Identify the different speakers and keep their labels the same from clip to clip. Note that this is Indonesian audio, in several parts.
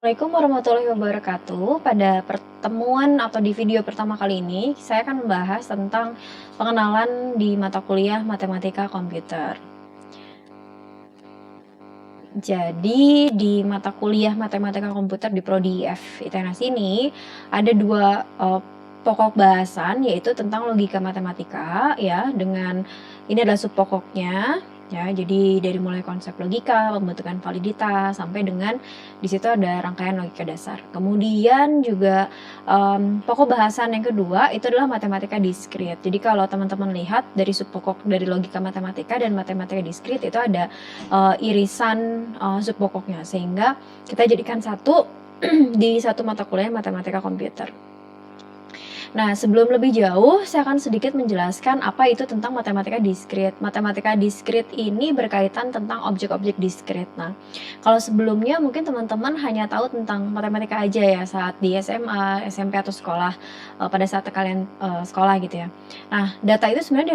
Speaker 1: Assalamualaikum warahmatullahi wabarakatuh. Pada pertemuan atau di video pertama kali ini, saya akan membahas tentang pengenalan di mata kuliah matematika komputer. Jadi, di mata kuliah matematika komputer di Prodi IF ITENAS ini ada dua pokok bahasan, yaitu tentang logika matematika ya, dengan ini adalah subpokoknya ya. Jadi dari mulai konsep logika, pembentukan validitas, sampai dengan di situ ada rangkaian logika dasar. Kemudian juga pokok bahasan yang kedua itu adalah matematika diskrit. Jadi kalau teman-teman lihat dari subpokok dari logika matematika dan matematika diskrit itu ada irisan subpokoknya, sehingga kita jadikan satu di satu mata kuliah matematika komputer. Nah, sebelum lebih jauh, saya akan sedikit menjelaskan apa itu tentang matematika diskrit. Matematika diskrit ini berkaitan tentang objek-objek diskrit. Nah, kalau sebelumnya mungkin teman-teman hanya tahu tentang matematika aja ya saat di SMA, SMP atau sekolah, pada saat kalian sekolah gitu ya. Nah, data itu sebenarnya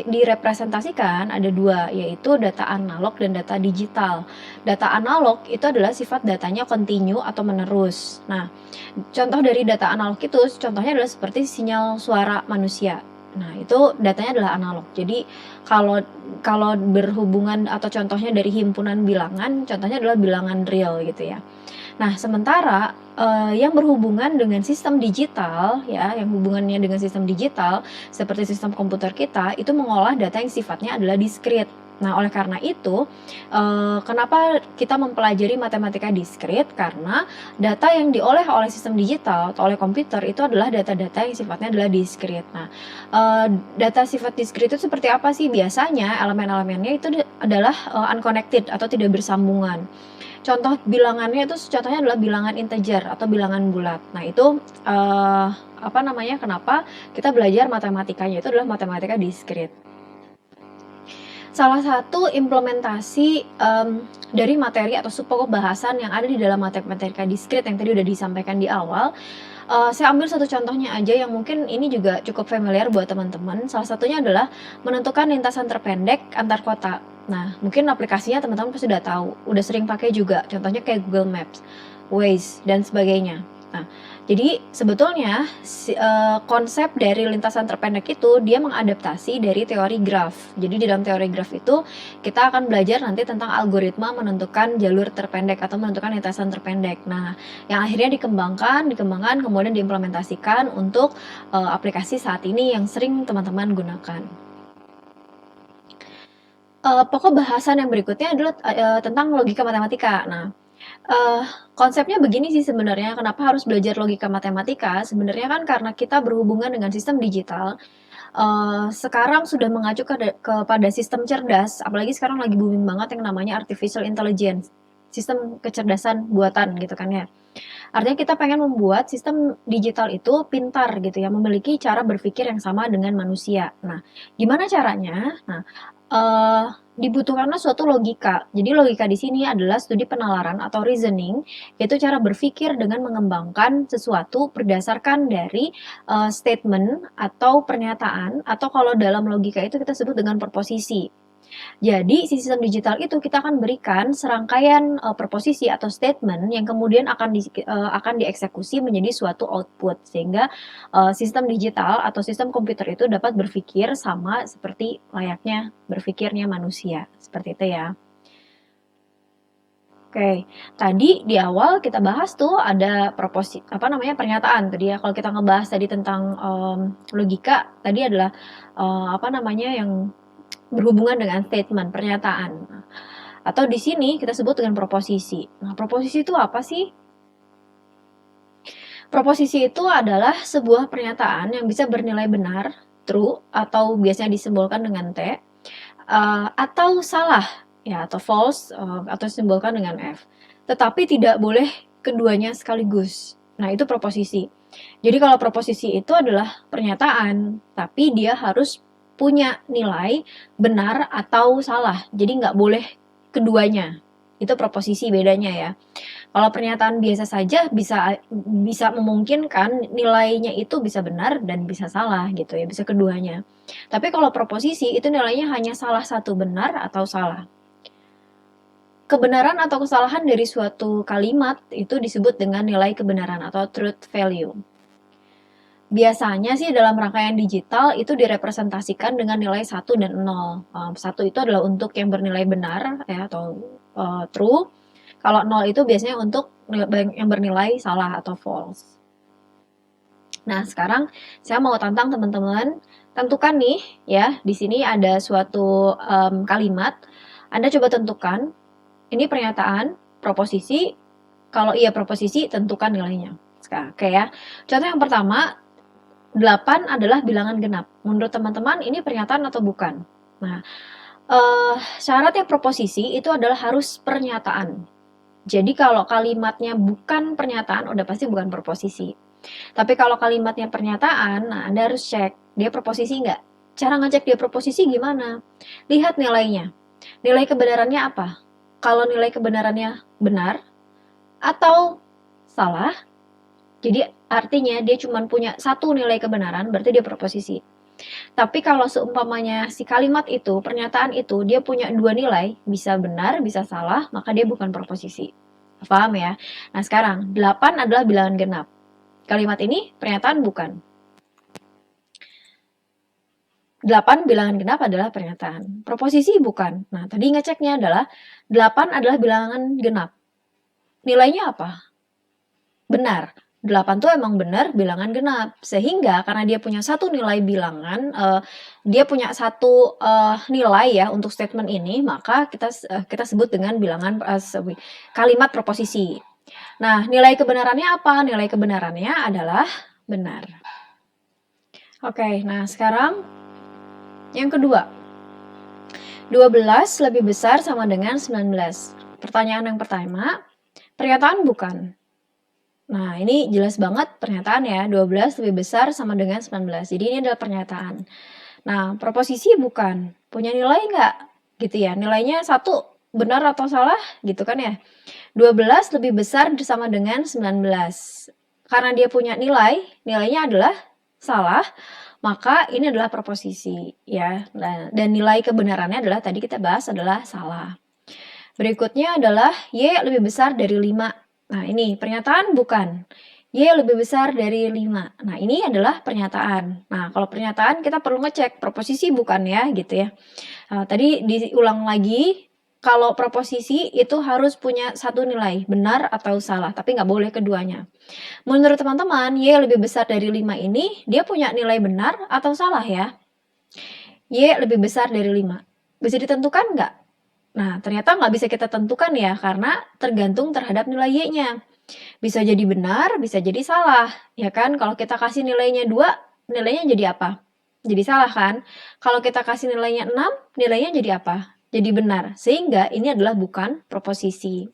Speaker 1: direpresentasikan ada dua, yaitu data analog dan data digital. Data analog itu adalah sifat datanya kontinu atau menerus. Nah, contoh dari data analog itu, contohnya adalah seperti sinyal suara manusia. Nah, itu datanya adalah analog. Jadi kalau kalau berhubungan atau contohnya dari himpunan bilangan, contohnya adalah bilangan real gitu ya. Nah, sementara yang berhubungan dengan sistem digital ya, yang hubungannya dengan sistem digital seperti sistem komputer kita itu mengolah data yang sifatnya adalah diskrit. Nah, oleh karena itu, kenapa kita mempelajari matematika diskrit? Karena data yang diolah oleh sistem digital atau oleh komputer itu adalah data-data yang sifatnya adalah diskrit. Nah, data sifat diskrit itu seperti apa sih? Biasanya elemen-elemennya itu adalah unconnected atau tidak bersambungan. Contoh bilangannya itu contohnya adalah bilangan integer atau bilangan bulat. Nah, itu kenapa kita belajar matematikanya itu adalah matematika diskrit. Salah satu implementasi dari materi atau subpokok bahasan yang ada di dalam matematika diskrit yang tadi udah disampaikan di awal, saya ambil satu contohnya aja yang mungkin ini juga cukup familiar buat teman-teman. Salah satunya adalah menentukan lintasan terpendek antar kota. Nah, mungkin aplikasinya teman-teman pasti udah tahu, udah sering pakai juga, contohnya kayak Google Maps, Waze, dan sebagainya. Nah, jadi sebetulnya konsep dari lintasan terpendek itu dia mengadaptasi dari teori graf. Jadi di dalam teori graf itu kita akan belajar nanti tentang algoritma menentukan jalur terpendek atau menentukan lintasan terpendek. Nah, yang akhirnya dikembangkan kemudian diimplementasikan untuk aplikasi saat ini yang sering teman-teman gunakan. Pokok bahasan yang berikutnya adalah tentang logika matematika. Nah, konsepnya begini sih sebenarnya, kenapa harus belajar logika matematika, sebenarnya kan karena kita berhubungan dengan sistem digital, sekarang sudah mengacu kepada sistem cerdas, apalagi sekarang lagi booming banget yang namanya artificial intelligence, sistem kecerdasan buatan gitu kan ya. Artinya kita pengen membuat sistem digital itu pintar gitu ya, memiliki cara berpikir yang sama dengan manusia. Nah, gimana caranya? Nah, eee, dibutuhkanlah suatu logika. Jadi logika di sini adalah studi penalaran atau reasoning, yaitu cara berpikir dengan mengembangkan sesuatu berdasarkan dari, statement atau pernyataan, atau kalau dalam logika itu kita sebut dengan proposisi. Jadi sistem digital itu kita akan berikan serangkaian, proposisi atau statement yang kemudian akan dieksekusi menjadi suatu output, sehingga, sistem digital atau sistem komputer itu dapat berpikir sama seperti layaknya berpikirnya manusia, seperti itu ya. Oke, tadi di awal kita bahas tuh ada pernyataan tadi ya. Kalau kita ngebahas tadi tentang, logika, tadi adalah, yang berhubungan dengan statement, pernyataan. Atau di sini kita sebut dengan proposisi. Nah, proposisi itu apa sih? Proposisi itu adalah sebuah pernyataan yang bisa bernilai benar, true, atau biasanya disimbolkan dengan T, atau salah, ya, atau false, atau disimbolkan dengan F. Tetapi tidak boleh keduanya sekaligus. Nah, itu proposisi. Jadi kalau proposisi itu adalah pernyataan, tapi dia harus punya nilai benar atau salah. Jadi nggak boleh keduanya. Itu proposisi bedanya ya. Kalau pernyataan biasa saja bisa bisa memungkinkan nilainya itu bisa benar dan bisa salah gitu ya, bisa keduanya. Tapi kalau proposisi itu nilainya hanya salah satu benar atau salah. kebenaran atau kesalahan dari suatu kalimat itu disebut dengan nilai kebenaran atau truth value. Biasanya sih dalam rangkaian digital itu direpresentasikan dengan nilai 1 dan 0. 1 itu adalah untuk yang bernilai benar ya atau true. Kalau 0 itu biasanya untuk yang bernilai salah atau false. Nah, sekarang saya mau tantang teman-teman, tentukan nih ya, di sini ada suatu kalimat. Anda coba tentukan, ini pernyataan, proposisi, kalau iya proposisi, tentukan nilainya. Oke ya. Contoh yang pertama, 8 adalah bilangan genap. Menurut teman-teman ini pernyataan atau bukan? Nah, syaratnya proposisi itu adalah harus pernyataan. Jadi kalau kalimatnya bukan pernyataan, udah pasti bukan proposisi. Tapi kalau kalimatnya pernyataan, nah Anda harus cek, dia proposisi nggak? Cara ngecek dia proposisi gimana? Lihat nilainya. Nilai kebenarannya apa? Kalau nilai kebenarannya benar atau salah, jadi artinya dia cuma punya satu nilai kebenaran, berarti dia proposisi. Tapi kalau seumpamanya si kalimat itu, pernyataan itu, dia punya dua nilai, bisa benar, bisa salah, maka dia bukan proposisi. Paham ya? Nah sekarang, 8 adalah bilangan genap. Kalimat ini pernyataan bukan. 8 bilangan genap adalah pernyataan. Proposisi bukan. Nah tadi ngeceknya adalah 8 adalah bilangan genap. Nilainya apa? Benar. 8 tuh emang benar bilangan genap. Sehingga karena dia punya satu nilai bilangan, dia punya satu nilai ya untuk statement ini, maka kita sebut dengan bilangan kalimat proposisi. Nah, nilai kebenarannya apa? Nilai kebenarannya adalah benar. Oke, nah sekarang yang kedua. 12 lebih besar sama dengan 19. Pertanyaan yang pertama, pernyataan bukan. Nah, ini jelas banget pernyataan ya, 12 lebih besar sama dengan 19. Jadi ini adalah pernyataan. Nah, proposisi bukan. Punya nilai nggak? Gitu ya, nilainya 1 benar atau salah gitu kan ya. 12 lebih besar sama dengan 19. Karena dia punya nilai, nilainya adalah salah, maka ini adalah proposisi ya. Dan nilai kebenarannya adalah tadi kita bahas adalah salah. Berikutnya adalah Y lebih besar dari 5. Nah, ini pernyataan bukan. Y lebih besar dari 5. Nah, ini adalah pernyataan. Nah, kalau pernyataan kita perlu ngecek proposisi bukan ya, gitu ya. Tadi diulang lagi, kalau proposisi itu harus punya satu nilai, benar atau salah, tapi nggak boleh keduanya. Menurut teman-teman, Y lebih besar dari 5 ini, dia punya nilai benar atau salah ya? Y lebih besar dari 5. Bisa ditentukan nggak? Nah, ternyata nggak bisa kita tentukan ya, karena tergantung terhadap nilai Y-nya. Bisa jadi benar, bisa jadi salah. Ya kan, kalau kita kasih nilainya 2, nilainya jadi apa? Jadi salah kan? Kalau kita kasih nilainya 6, nilainya jadi apa? Jadi benar. Sehingga ini adalah bukan proposisi.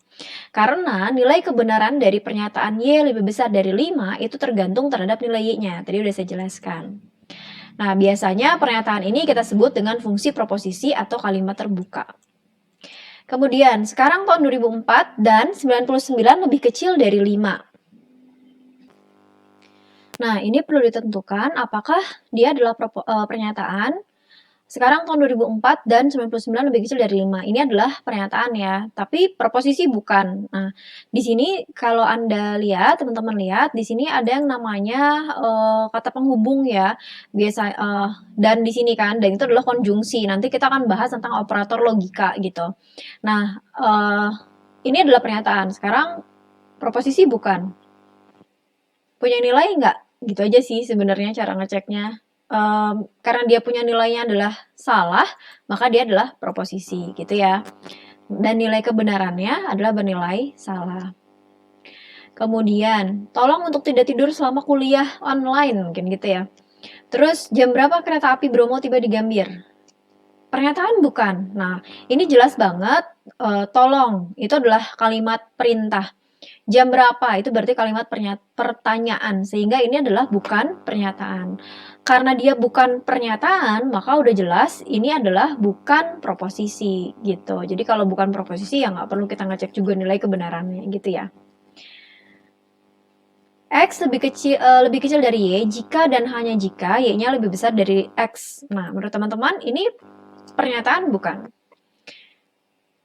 Speaker 1: Karena nilai kebenaran dari pernyataan Y lebih besar dari 5 itu tergantung terhadap nilai Y-nya. Tadi udah saya jelaskan. Nah, biasanya pernyataan ini kita sebut dengan fungsi proposisi atau kalimat terbuka. Kemudian, sekarang tahun 2004 dan 99 lebih kecil dari 5. Nah, ini perlu ditentukan apakah dia adalah pernyataan. Sekarang tahun 2004 dan 99 lebih kecil dari 5. Ini adalah pernyataan ya, tapi proposisi bukan. Nah, di sini kalau Anda lihat, teman-teman lihat, di sini ada yang namanya kata penghubung ya. Dan di sini kan, dan itu adalah konjungsi. Nanti kita akan bahas tentang operator logika gitu. Nah, ini adalah pernyataan. Sekarang proposisi bukan. Punya nilai nggak? Gitu aja sih sebenarnya cara ngeceknya. Karena dia punya nilainya adalah salah, maka dia adalah proposisi gitu ya. Dan nilai kebenarannya adalah bernilai salah. Kemudian, tolong untuk tidak tidur selama kuliah online mungkin gitu ya. Terus, jam berapa kereta api Bromo tiba di Gambir? Pernyataan bukan. Nah, ini jelas banget, tolong, itu adalah kalimat perintah. Jam berapa? Itu berarti kalimat pertanyaan, sehingga ini adalah bukan pernyataan. Karena dia bukan pernyataan, maka udah jelas ini adalah bukan proposisi gitu. Jadi kalau bukan proposisi ya nggak perlu kita ngecek juga nilai kebenarannya gitu ya. X lebih kecil dari Y jika dan hanya jika Y-nya lebih besar dari X. Nah, menurut teman-teman ini pernyataan bukan?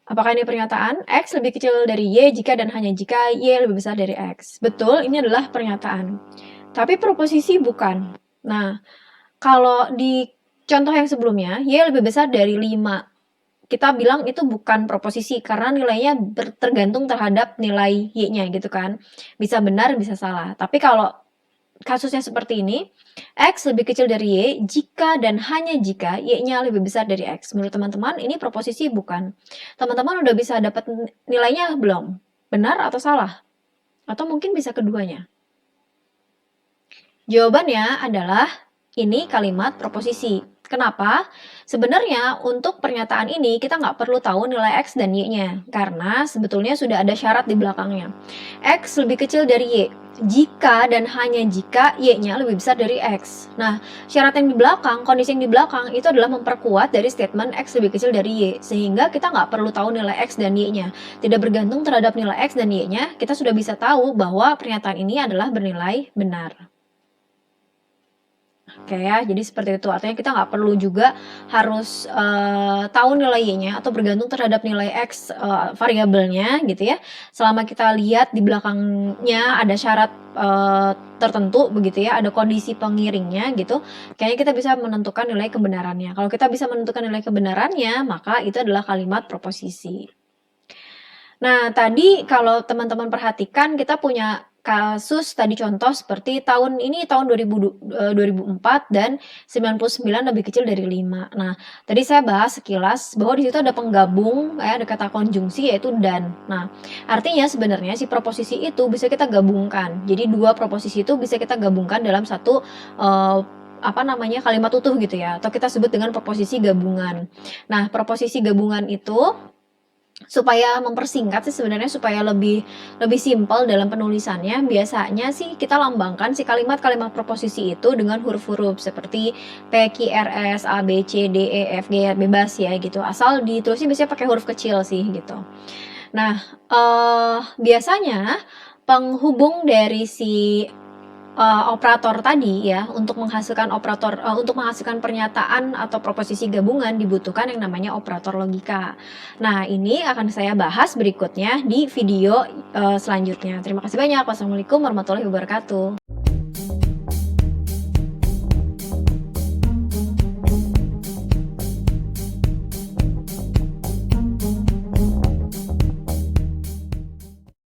Speaker 1: Apakah ini pernyataan? X lebih kecil dari Y jika dan hanya jika Y lebih besar dari X. Betul, ini adalah pernyataan. Tapi proposisi bukan. Nah, kalau di contoh yang sebelumnya, Y lebih besar dari 5. Kita bilang itu bukan proposisi karena nilainya tergantung terhadap nilai Y-nya gitu kan. Bisa benar, bisa salah. Tapi kalau kasusnya seperti ini, X lebih kecil dari Y jika dan hanya jika Y-nya lebih besar dari X. Menurut teman-teman, ini proposisi bukan. Teman-teman udah bisa dapat nilainya belum? Benar atau salah? Atau mungkin bisa keduanya? Jawabannya adalah ini kalimat proposisi. Kenapa? Sebenarnya untuk pernyataan ini kita nggak perlu tahu nilai X dan Y-nya. Karena sebetulnya sudah ada syarat di belakangnya. X lebih kecil dari Y. Jika dan hanya jika Y-nya lebih besar dari X. Nah, syarat yang di belakang, kondisi yang di belakang itu adalah memperkuat dari statement X lebih kecil dari Y. Sehingga kita nggak perlu tahu nilai X dan Y-nya. Tidak bergantung terhadap nilai X dan Y-nya, kita sudah bisa tahu bahwa pernyataan ini adalah bernilai benar. Oke ya, jadi seperti itu. Artinya kita nggak perlu juga harus tahu nilai Y-nya atau bergantung terhadap nilai X variabelnya gitu ya. Selama kita lihat di belakangnya ada syarat tertentu begitu ya, ada kondisi pengiringnya gitu, kayaknya kita bisa menentukan nilai kebenarannya. Kalau kita bisa menentukan nilai kebenarannya, maka itu adalah kalimat proposisi. Nah, tadi kalau teman-teman perhatikan kita punya kasus tadi contoh seperti tahun 2004 dan 99 lebih kecil dari 5. Nah, tadi saya bahas sekilas bahwa di situ ada penggabung ya, ada kata konjungsi yaitu dan. Nah, artinya sebenarnya si proposisi itu bisa kita gabungkan. Jadi dua proposisi itu bisa kita gabungkan dalam satu kalimat utuh gitu ya, atau kita sebut dengan proposisi gabungan. Nah, proposisi gabungan itu supaya mempersingkat sih sebenarnya supaya lebih simpel dalam penulisannya, biasanya sih kita lambangkan si kalimat-kalimat proposisi itu dengan huruf-huruf seperti P, Q, R, S, A, B, C, D, E, F, G, bebas ya gitu. Asal ditulisnya biasanya pakai huruf kecil sih gitu. Nah, biasanya penghubung dari si operator tadi ya, untuk menghasilkan pernyataan atau proposisi gabungan dibutuhkan yang namanya operator logika. Nah, ini akan saya bahas berikutnya di video selanjutnya. Terima kasih banyak. Wassalamualaikum warahmatullahi wabarakatuh.